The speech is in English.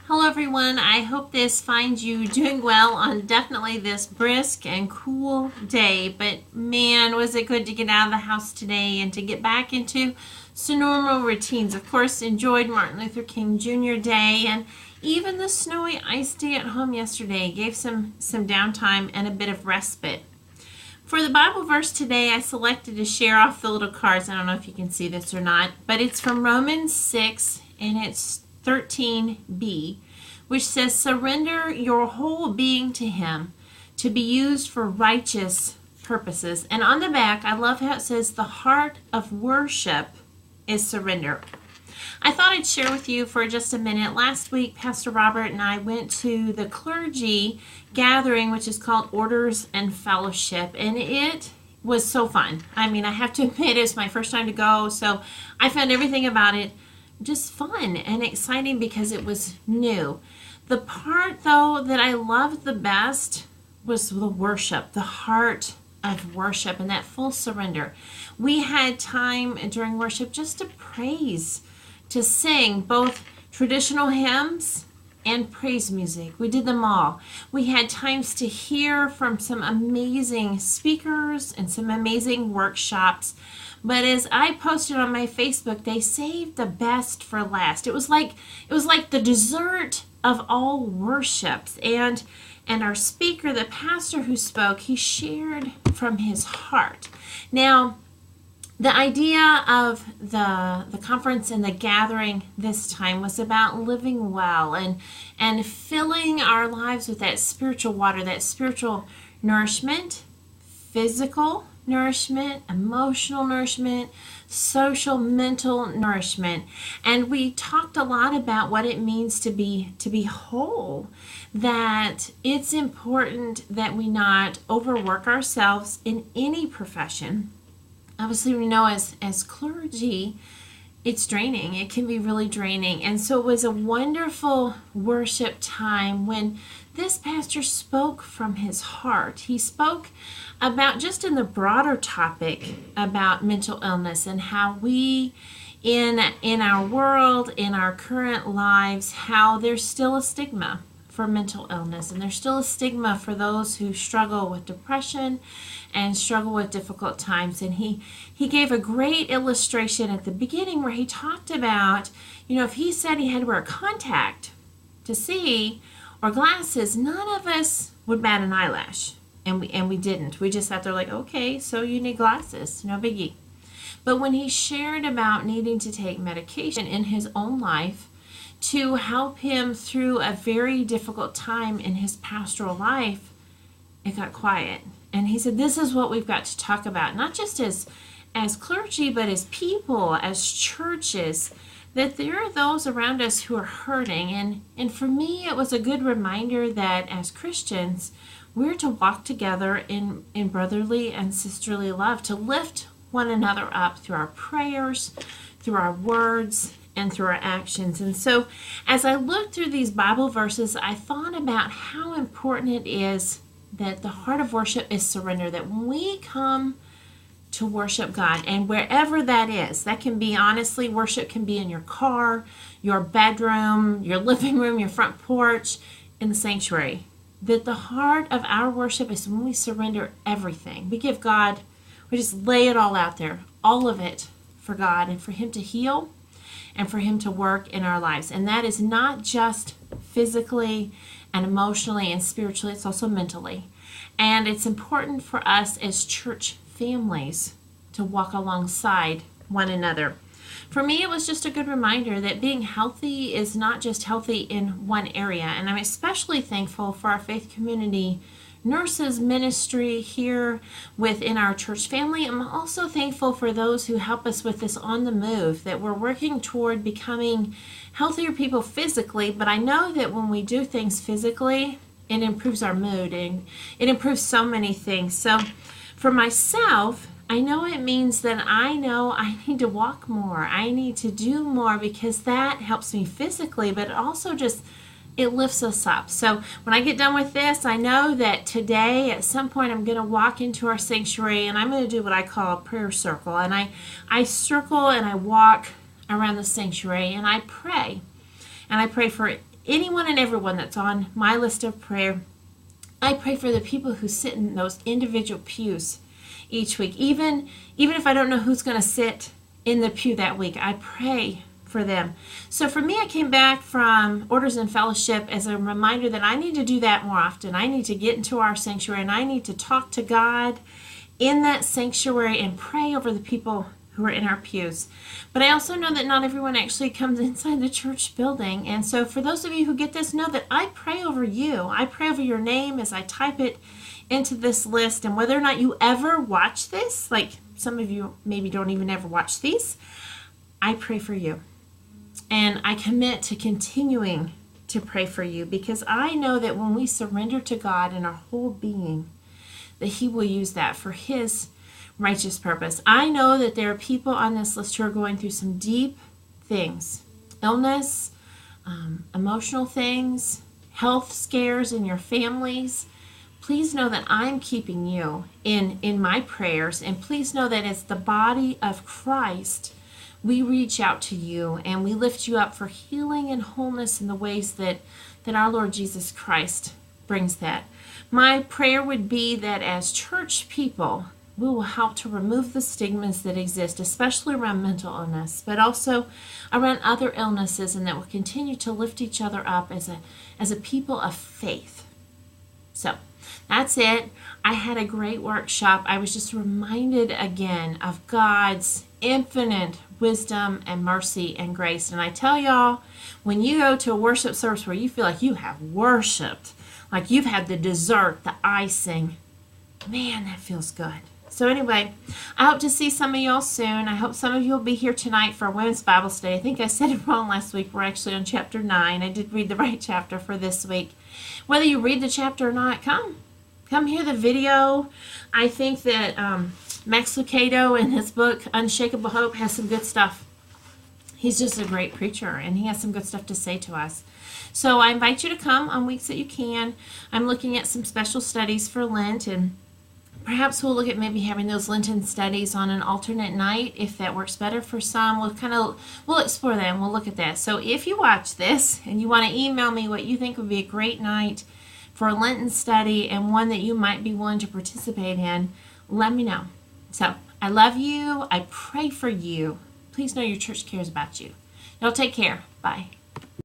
Hello everyone, I hope this finds you doing well on definitely this brisk and cool day, but man, was it good to get out of the house today and to get back into some normal routines. Of course, enjoyed Martin Luther King Jr. Day, and even the snowy ice day at home yesterday gave some downtime and a bit of respite. For the Bible verse today, I selected to share off the little cards. I don't know if you can see this or not, but it's from Romans 6, and it's 13b, which says, surrender your whole being to Him to be used for righteous purposes. And on the back, I love how it says, the heart of worship is surrender. I thought I'd share with you for just a minute. Last week, Pastor Robert and I went to the clergy gathering, which is called Orders and Fellowship, and it was so fun. I mean, I have to admit, it's my first time to go, so I found everything about it just fun and exciting because it was new. The part, though, that I loved the best was the worship, the heart of worship, and that full surrender. We had time during worship just to praise, to sing both traditional hymns and praise music. We did them all. We had times to hear from some amazing speakers and some amazing workshops. But as I posted on my Facebook, they saved the best for last. It was like the dessert of all worships. And our speaker, the pastor who spoke, he shared from his heart. Now, the idea of the conference and the gathering this time was about living well and filling our lives with that spiritual water, that spiritual nourishment, physical nourishment, emotional nourishment, social, mental nourishment. And we talked a lot about what it means to be whole, that it's important that we not overwork ourselves in any profession. Obviously, we know as clergy, it's draining. It can be really draining. And so it was a wonderful worship time when this pastor spoke from his heart. He spoke about, just in the broader topic, about mental illness and how we, in our world, in our current lives, how there's still a stigma for mental illness, and there's still a stigma for those who struggle with depression and struggle with difficult times. And he gave a great illustration at the beginning where he talked about, if he said he had to wear a contact to see or glasses, none of us would bat an eyelash, and we didn't. We just sat there like, okay, so you need glasses, no biggie. But when he shared about needing to take medication in his own life to help him through a very difficult time in his pastoral life, it got quiet. And he said, this is what we've got to talk about, not just as clergy, but as people, as churches, that there are those around us who are hurting. And for me, it was a good reminder that as Christians, we're to walk together in brotherly and sisterly love, to lift one another up through our prayers, through our words, and through our actions. And so as I looked through these Bible verses, I thought about how important it is that the heart of worship is surrender, that when we come to worship God, and wherever that is, that can be, honestly, worship can be in your car, your bedroom, your living room, your front porch, in the sanctuary, that the heart of our worship is when we surrender everything. We give God, we just lay it all out there, all of it for God and for Him to heal and for Him to work in our lives. And that is not just physically and emotionally and spiritually, it's also mentally. And it's important for us as church families to walk alongside one another. For me, it was just a good reminder that being healthy is not just healthy in one area. And I'm especially thankful for our faith community nurses ministry here within our church family. I'm also thankful for those who help us with this on the move, that we're working toward becoming healthier people physically, but I know that when we do things physically, it improves our mood and it improves so many things. So for myself, I know it means that I know I need to walk more. I need to do more because that helps me physically, but it also just, it lifts us up. So when I get done with this, I know that today at some point I'm going to walk into our sanctuary and I'm going to do what I call a prayer circle. And I circle and I walk around the sanctuary and I pray. And I pray for anyone and everyone that's on my list of prayer. I pray for the people who sit in those individual pews each week. Even if I don't know who's going to sit in the pew that week, I pray for them. So for me, I came back from Orders and Fellowship as a reminder that I need to do that more often. I need to get into our sanctuary and I need to talk to God in that sanctuary and pray over the people who are in our pews. But I also know that not everyone actually comes inside the church building. And so for those of you who get this, know that I pray over you. I pray over your name as I type it into this list. And whether or not you ever watch this, like some of you maybe don't even ever watch these, I pray for you. And I commit to continuing to pray for you, because I know that when we surrender to God in our whole being, that He will use that for His righteous purpose. I know that there are people on this list who are going through some deep things, illness, emotional things, health scares in your families. Please know that I'm keeping you in my prayers, and please know that as the body of Christ, we reach out to you and we lift you up for healing and wholeness in the ways that our Lord Jesus Christ brings that. My prayer would be that as church people, we will help to remove the stigmas that exist, especially around mental illness, but also around other illnesses, and that we'll continue to lift each other up as a people of faith. So that's it. I had a great workshop. I was just reminded again of God's infinite wisdom and mercy and grace. And I tell y'all, when you go to a worship service where you feel like you have worshiped, like you've had the dessert, the icing, man, that feels good. So anyway, I hope to see some of y'all soon. I hope some of you will be here tonight for our Women's Bible Study. I think I said it wrong last week. We're actually on chapter 9. I did read the right chapter for this week. Whether you read the chapter or not, come hear the video. I think that Max Lucado in his book, Unshakable Hope, has some good stuff. He's just a great preacher, and he has some good stuff to say to us. So I invite you to come on weeks that you can. I'm looking at some special studies for Lent, and perhaps we'll look at maybe having those Lenten studies on an alternate night if that works better for some. We'll explore that and we'll look at that. So if you watch this and you want to email me what you think would be a great night for a Lenten study and one that you might be willing to participate in, let me know. So I love you. I pray for you. Please know your church cares about you. Y'all take care. Bye.